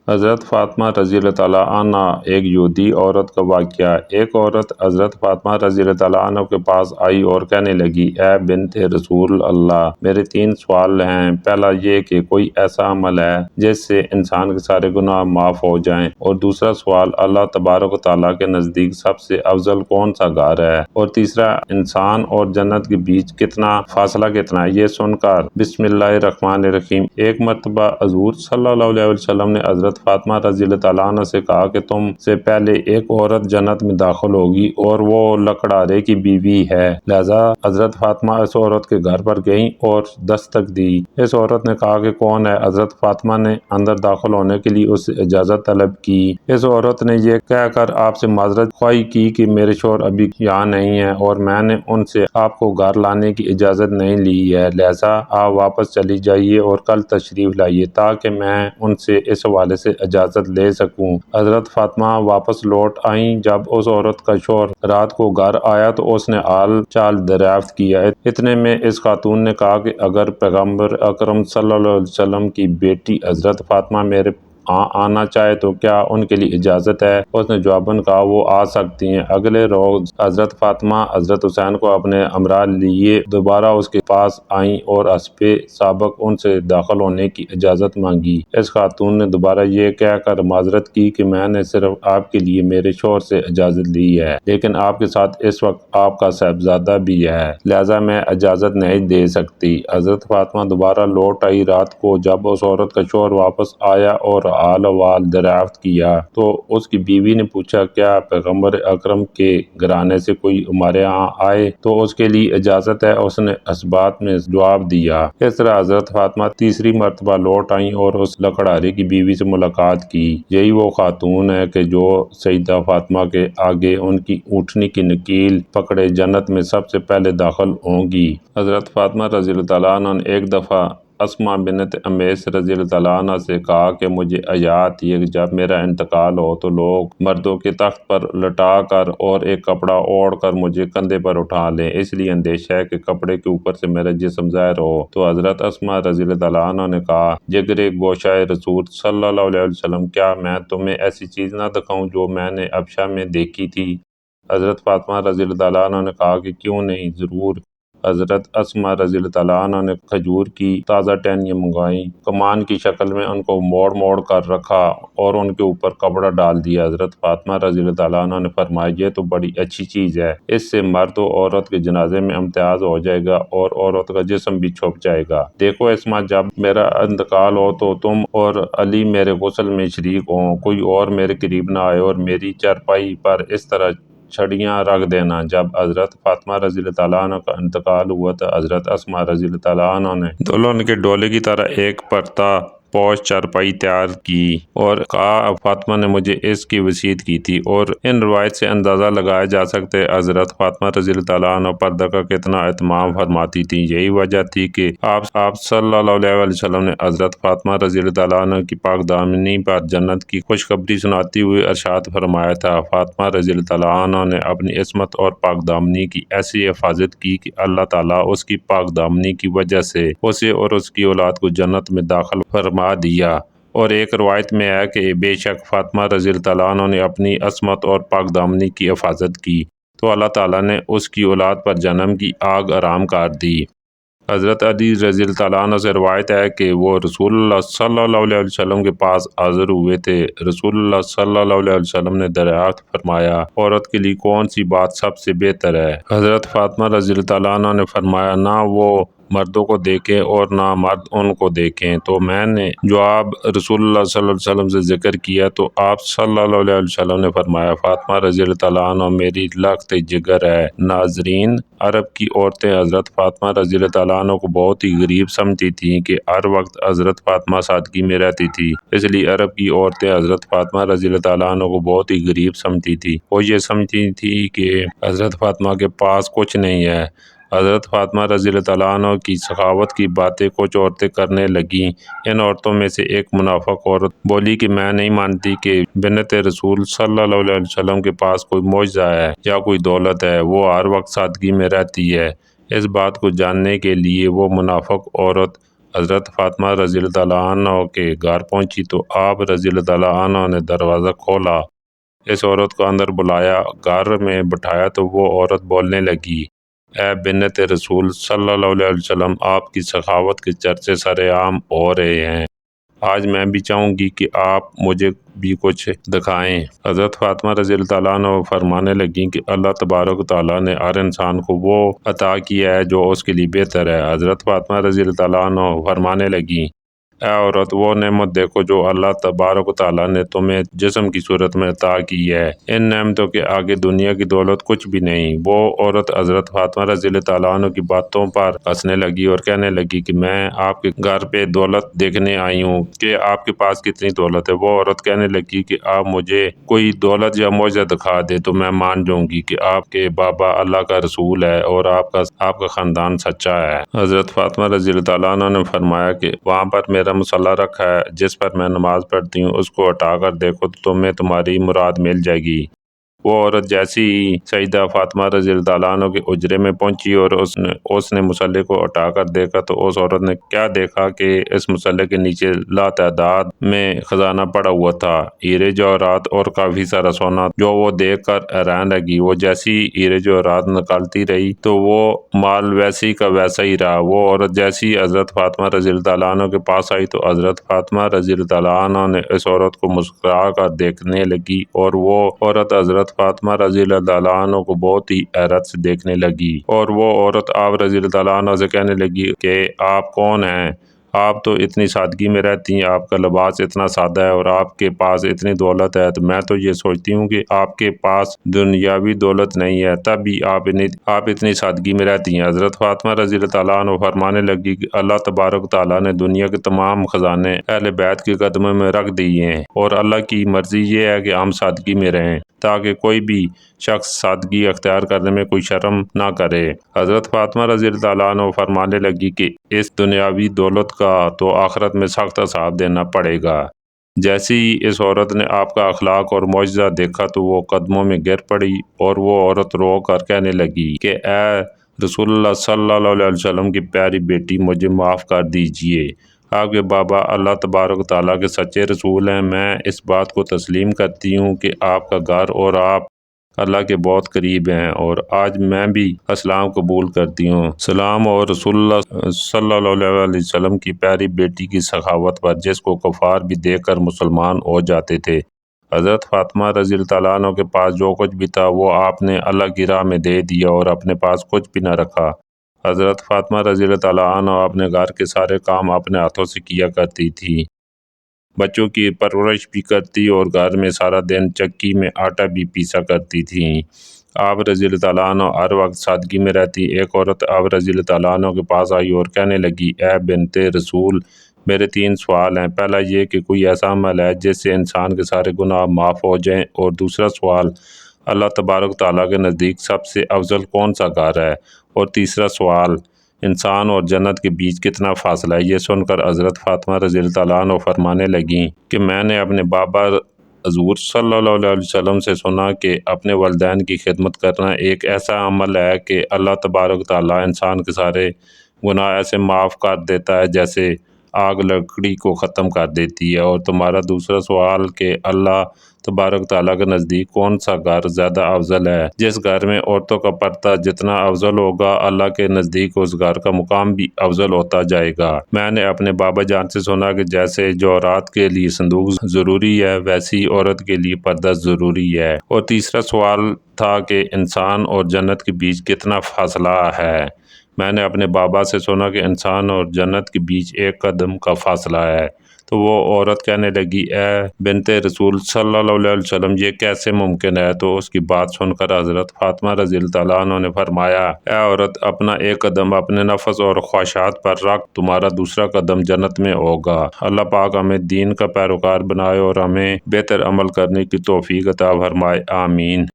حضرت فاطمہ رضی اللہ تعالیٰ عنہ ایک یہودی عورت کا واقعہ۔ ایک عورت حضرت فاطمہ رضی اللہ تعالیٰ عنہ کے پاس آئی اور کہنے لگی، اے بنت رسول اللہ، میرے 3 سوال ہیں۔ پہلا یہ کہ کوئی ایسا عمل ہے جس سے انسان کے سارے گناہ معاف ہو جائیں، اور دوسرا سوال اللہ تبارک و تعالیٰ کے نزدیک سب سے افضل کون سا گھر ہے، اور تیسرا انسان اور جنت کے بیچ فاصلہ کتنا ہے۔ یہ سن کر بسم اللہ الرحمن الرحیم۔ ایک مرتبہ حضور صلی اللہ علیہ وسلم نے حضرت فاطمہ رضی اللہ تعالیٰ عنہ سے کہا کہ تم سے پہلے ایک عورت جنت میں داخل ہوگی اور وہ لکڑہارے کی بیوی ہے۔ لہذا حضرت فاطمہ اس عورت کے گھر پر گئیں اور دستک دی۔ اس عورت نے کہا کہ کون ہے؟ حضرت فاطمہ نے اندر داخل ہونے کے لیے اس سے اجازت طلب کی۔ اس عورت نے یہ کہہ کر آپ سے معذرت خواہی کی کہ میرے شوہر ابھی یہاں نہیں ہیں اور میں نے ان سے آپ کو گھر لانے کی اجازت نہیں لی ہے، لہذا آپ واپس چلی جائیے اور کل تشریف لائیے تاکہ میں ان سے اس حوالے سے اجازت لے سکوں۔ حضرت فاطمہ واپس لوٹ آئیں۔ جب اس عورت کا شوہر رات کو گھر آیا تو اس نے حال چال دریافت کیا۔ اتنے میں اس خاتون نے کہا کہ اگر پیغمبر اکرم صلی اللہ علیہ وسلم کی بیٹی حضرت فاطمہ میرے آنا چاہے تو کیا ان کے لیے اجازت ہے؟ اس نے جواباً کہا وہ آ سکتی ہیں۔ اگلے روز حضرت فاطمہ حضرت حسین کو اپنے ہمراہ لیے دوبارہ اس کے پاس آئیں اور حسب سابق ان سے داخل ہونے کی اجازت مانگی۔ اس خاتون نے دوبارہ یہ کہہ کر معذرت کی کہ میں نے صرف آپ کے لیے میرے شوہر سے اجازت لی ہے، لیکن آپ کے ساتھ اس وقت آپ کا صاحبزادہ بھی ہے، لہذا میں اجازت نہیں دے سکتی۔ حضرت فاطمہ دوبارہ لوٹ آئی۔ رات کو جب اس عورت کا شوہر واپس آیا اور حال احوال دریافت کیا تو اس کی بیوی نے پوچھا، کیا پیغمبر اکرم کے گھرانے سے کوئی ہمارے ہاں آئے تو اس کے لیے اجازت ہے؟ اس نے اس بات میں جواب دیا۔ اس طرح حضرت فاطمہ تیسری مرتبہ لوٹ آئیں اور اس لکڑہارے کی بیوی سے ملاقات کی۔ یہی وہ خاتون ہے کہ جو سیدہ فاطمہ کے آگے ان کی اونٹنی کی نکیل پکڑے جنت میں سب سے پہلے داخل ہوں گی۔ حضرت فاطمہ رضی اللہ تعالیٰ عنہ نے ایک دفعہ اسماء بنت امیس رضی اللہ تعالیٰ عنہ سے کہا کہ مجھے یاد ہے کہ جب میرا انتقال ہو تو لوگ مردوں کے تخت پر لٹا کر اور ایک کپڑا اوڑھ کر مجھے کندھے پر اٹھا لیں، اس لیے اندیشہ ہے کہ کپڑے کے اوپر سے میرا جسم ظاہر ہو۔ تو حضرت اسماء رضی اللہ تعالیٰ عنہ نے کہا، جگر گوشہ رسول صلی اللہ علیہ وسلم، کیا میں تمہیں ایسی چیز نہ دکھاؤں جو میں نے حبشہ میں دیکھی تھی؟ حضرت فاطمہ رضی اللہ تعالیٰ عنہ نے کہا کہ کیوں نہیں، ضرور۔ حضرت اسماء رضی اللہ تعالیٰ عنہ نے کھجور کی تازہ ٹہنیاں منگوائیں، کمان کی شکل میں ان کو موڑ موڑ کر رکھا اور ان کے اوپر کپڑا ڈال دیا۔ حضرت فاطمہ رضی اللہ تعالیٰ عنہ نے فرمایا، یہ تو بڑی اچھی چیز ہے، اس سے مرد و عورت کے جنازے میں امتیاز ہو جائے گا اور عورت کا جسم بھی چھپ جائے گا۔ دیکھو اسماء، جب میرا انتقال ہو تو تم اور علی میرے غسل میں شریک ہوں، کوئی اور میرے قریب نہ آئے اور میری چارپائی پر اس طرح چھڑیاں رکھ دینا۔ جب حضرت فاطمہ رضی اللہ تعالیٰ عنہ کا انتقال ہوا تو حضرت اسماء رضی اللہ تعالیٰ عنہ نے دلہن کے ڈولے کی طرح ایک پرتہ پوش چارپائی تیار کی اور کہا، فاطمہ نے مجھے اس کی وصیت کی تھی، اور ان روایت سے اندازہ لگایا جا سکتا ہے حضرت فاطمہ رضی اللہ تعالیٰ عنہ پردہ کا کتنا اہتمام فرماتی تھیں۔ یہی وجہ تھی کہ آپ صلی اللہ علیہ وسلم نے حضرت فاطمہ رضی اللہ تعالیٰ عنہ کی پاک دامنی پر جنت کی خوشخبری سناتے ہوئے ارشاد فرمایا تھا، فاطمہ رضی اللہ تعالیٰ عنہ نے اپنی عصمت اور پاک دامنی کی ایسی حفاظت کی کہ اللہ تعالیٰ اس کی پاک دامنی کی وجہ سے اسے اور اس کی اولاد کو جنت میں داخل فرما دیا۔ اور ایک روایت میں ہے کہ بے شک فاطمہ رضی اللہ تعالیٰ عنہ نے اپنی عصمت اور پاک دامنی کی حفاظت کی تو اللہ تعالیٰ نے اس کی اولاد پر جہنم کی آگ حرام کر دی۔ حضرت علی رضی اللہ تعالیٰ عنہ سے روایت ہے کہ وہ رسول اللہ صلی اللہ علیہ وسلم کے پاس حاضر ہوئے تھے۔ رسول اللہ صلی اللہ علیہ وسلم نے دریافت فرمایا، عورت کے لیے کون سی بات سب سے بہتر ہے؟ حضرت فاطمہ رضی اللہ تعالیٰ عنہ نے فرمایا، نہ وہ مردوں کو دیکھیں اور نہ مرد ان کو دیکھیں۔ تو میں نے جواب رسول اللہ صلی اللہ علیہ وسلم سے ذکر کیا تو آپ صلی اللہ علیہ وسلم نے فرمایا، فاطمہ رضی اللہ تعالیٰ عنہ میری لخت جگر ہے۔ ناظرین، عرب کی عورتیں حضرت فاطمہ رضی اللہ تعالیٰ عنہ کو بہت ہی غریب سمجھتی تھیں کہ ہر وقت حضرت فاطمہ سادگی میں رہتی تھی، اس لیے عرب کی عورتیں حضرت فاطمہ رضی اللہ تعالیٰ عنہ کو بہت ہی غریب سمجھتی تھی۔ وہ یہ سمجھتی تھی کہ حضرت فاطمہ کے پاس کچھ نہیں ہے۔ حضرت فاطمہ رضی اللہ تعالیٰ عنہ کی سخاوت کی باتیں کچھ عورتیں کرنے لگیں۔ ان عورتوں میں سے ایک منافق عورت بولی کہ میں نہیں مانتی کہ بنت رسول صلی اللہ علیہ وسلم کے پاس کوئی معجزہ ہے یا کوئی دولت ہے، وہ ہر وقت سادگی میں رہتی ہے۔ اس بات کو جاننے کے لیے وہ منافق عورت حضرت فاطمہ رضی اللہ تعالیٰ عنہ کے گھر پہنچی تو آپ رضی اللہ تعالیٰ عنہ نے دروازہ کھولا، اس عورت کو اندر بلایا، گھر میں بٹھایا تو وہ عورت بولنے لگی، اے بنت رسول صلی اللہ علیہ وسلم، آپ کی سخاوت کے چرچے سر عام ہو رہے ہیں، آج میں بھی چاہوں گی کہ آپ مجھے بھی کچھ دکھائیں۔ حضرت فاطمہ رضی اللہ تعالیٰ عنہ فرمانے لگیں کہ اللہ تبارک و تعالیٰ نے ہر انسان کو وہ عطا کیا ہے جو اس کے لیے بہتر ہے۔ حضرت فاطمہ رضی اللہ تعالیٰ عنہ فرمانے لگیں، اے عورت، وہ نعمت دیکھو جو اللہ تبارک و تعالیٰ نے تمہیں جسم کی صورت میں عطا کی ہے، ان نعمتوں کے آگے دنیا کی دولت کچھ بھی نہیں۔ وہ عورت حضرت فاطمہ رضی اللہ تعالیٰ عنہ کی باتوں پر ہنسنے لگی اور کہنے لگی کہ میں آپ کے گھر پہ دولت دیکھنے آئی ہوں کہ آپ کے پاس کتنی دولت ہے۔ وہ عورت کہنے لگی کہ آپ مجھے کوئی دولت یا معجزہ دکھا دے تو میں مان جاؤں گی کہ آپ کے بابا اللہ کا رسول ہے اور آپ کا خاندان سچا ہے۔ حضرت فاطمہ رضی اللہ تعالیٰ عنہ نے فرمایا کہ وہاں پر میرا مصلی رکھا ہے جس پر میں نماز پڑھتی ہوں، اس کو ہٹا کر دیکھو تو تمہیں تمہاری مراد مل جائے گی۔ وہ عورت جیسی ہی سیدہ فاطمہ رضی اللہ تعالیٰ عنہ کے حجرے میں پہنچی اور اس نے مصلی کو ہٹا کر دیکھا تو اس عورت نے کیا دیکھا کہ اس مصلی کے نیچے لاتعداد میں خزانہ پڑا ہوا تھا، ہیرے جواہرات اور کافی سارا سونا، جو وہ دیکھ کر حیران رہ گئی۔ وہ جیسی ہیرے جواہرات نکالتی رہی تو وہ مال ویسی کا ویسا ہی رہا۔ وہ عورت جیسی حضرت فاطمہ رضی اللہ تعالیٰ عنہ کے پاس آئی تو حضرت فاطمہ رضی اللہ تعالیٰ عنہ نے اس عورت کو مسکرا کر دیکھنے لگی اور وہ عورت حضرت فاطمہ رضی اللہ تعالیٰ عنہ کو بہت ہی حیرت سے دیکھنے لگی، اور وہ عورت آپ رضی اللہ تعالیٰ عنہ سے کہنے لگی کہ آپ کون ہیں؟ آپ تو اتنی سادگی میں رہتی ہیں، آپ کا لباس اتنا سادہ ہے اور آپ کے پاس اتنی دولت ہے، تو میں تو یہ سوچتی ہوں کہ آپ کے پاس دنیاوی دولت نہیں ہے، تب بھی آپ اتنی سادگی میں رہتی ہیں۔ حضرت فاطمہ رضی اللہ تعالیٰ عنہ فرمانے لگی کہ اللہ تبارک تعالیٰ نے دنیا کے تمام خزانے اہل بیت کے قدموں میں رکھ دیے ہیں، اور اللہ کی مرضی یہ ہے کہ ہم سادگی میں رہیں تاکہ کوئی بھی شخص سادگی اختیار کرنے میں کوئی شرم نہ کرے۔ حضرت فاطمہ رضی اللہ تعالیٰ عنہ فرمانے لگی کہ اس دنیاوی دولت کا تو آخرت میں سخت حساب دینا پڑے گا۔ جیسے ہی اس عورت نے آپ کا اخلاق اور معجزہ دیکھا تو وہ قدموں میں گر پڑی اور وہ عورت رو کر کہنے لگی کہ اے رسول اللہ صلی اللہ علیہ وسلم کی پیاری بیٹی، مجھے معاف کر دیجئے، آپ کے بابا اللہ تبارک تعالیٰ کے سچے رسول ہیں، میں اس بات کو تسلیم کرتی ہوں کہ آپ کا گھر اور آپ اللہ کے بہت قریب ہیں، اور آج میں بھی اسلام قبول کرتی ہوں۔ سلام اور رسول اللہ صلی اللہ علیہ وسلم کی پیاری بیٹی کی سخاوت پر، جس کو کفار بھی دیکھ کر مسلمان ہو جاتے تھے۔ حضرت فاطمہ رضی اللہ تعالیٰ عنہ کے پاس جو کچھ بھی تھا وہ آپ نے اللہ کی راہ میں دے دیا اور اپنے پاس کچھ بھی نہ رکھا۔ حضرت فاطمہ رضی اللہ تعالیٰ عنہ اپنے گھر کے سارے کام اپنے ہاتھوں سے کیا کرتی تھی، بچوں کی پرورش بھی کرتی اور گھر میں سارا دن چکی میں آٹا بھی پیسا کرتی تھیں۔ آپ رضی اللہ تعالیٰ عنہ ہر وقت سادگی میں رہتی۔ ایک عورت آپ رضی اللہ تعالیٰ عنہ کے پاس آئی اور کہنے لگی، اے بنت رسول، میرے 3 سوال ہیں۔ پہلا یہ کہ کوئی ایسا عمل ہے جس سے انسان کے سارے گناہ معاف ہو جائیں، اور دوسرا سوال، اللہ تبارک تعالیٰ کے نزدیک سب سے افضل کون سا گھر ہے، اور تیسرا سوال، انسان اور جنت کے بیچ کتنا فاصلہ ہے۔ یہ سن کر حضرت فاطمہ رضی اللہ تعالیٰ عنہ فرمانے لگیں کہ میں نے اپنے بابا حضور صلی اللہ علیہ وسلم سے سنا کہ اپنے والدین کی خدمت کرنا ایک ایسا عمل ہے کہ اللہ تبارک تعالیٰ انسان کے سارے گناہ ایسے معاف کر دیتا ہے جیسے آگ لکڑی کو ختم کر دیتی ہے۔ اور تمہارا دوسرا سوال کہ اللہ تبارک تعالیٰ کے نزدیک کون سا گھر زیادہ افضل ہے۔ جس گھر میں عورتوں کا پردہ جتنا افضل ہوگا، اللہ کے نزدیک اس گھر کا مقام بھی افضل ہوتا جائے گا۔ میں نے اپنے بابا جان سے سنا کہ جیسے جوہرات کے لیے صندوق ضروری ہے، ویسی عورت کے لیے پردہ ضروری ہے۔ اور تیسرا سوال تھا کہ انسان اور جنت کے بیچ کتنا فاصلہ ہے۔ میں نے اپنے بابا سے سنا کہ انسان اور جنت کے بیچ 1 قدم کا فاصلہ ہے۔ تو وہ عورت کہنے لگی، اے بنت رسول صلی اللہ علیہ وسلم، یہ کیسے ممکن ہے؟ تو اس کی بات سن کر حضرت فاطمہ رضی اللہ تعالیٰ عنہ نے فرمایا، اے عورت، اپنا 1 قدم اپنے نفس اور خواہشات پر رکھ، تمہارا دوسرا قدم جنت میں ہوگا۔ اللہ پاک ہمیں دین کا پیروکار بنائے اور ہمیں بہتر عمل کرنے کی توفیق عطا فرمائے، آمین۔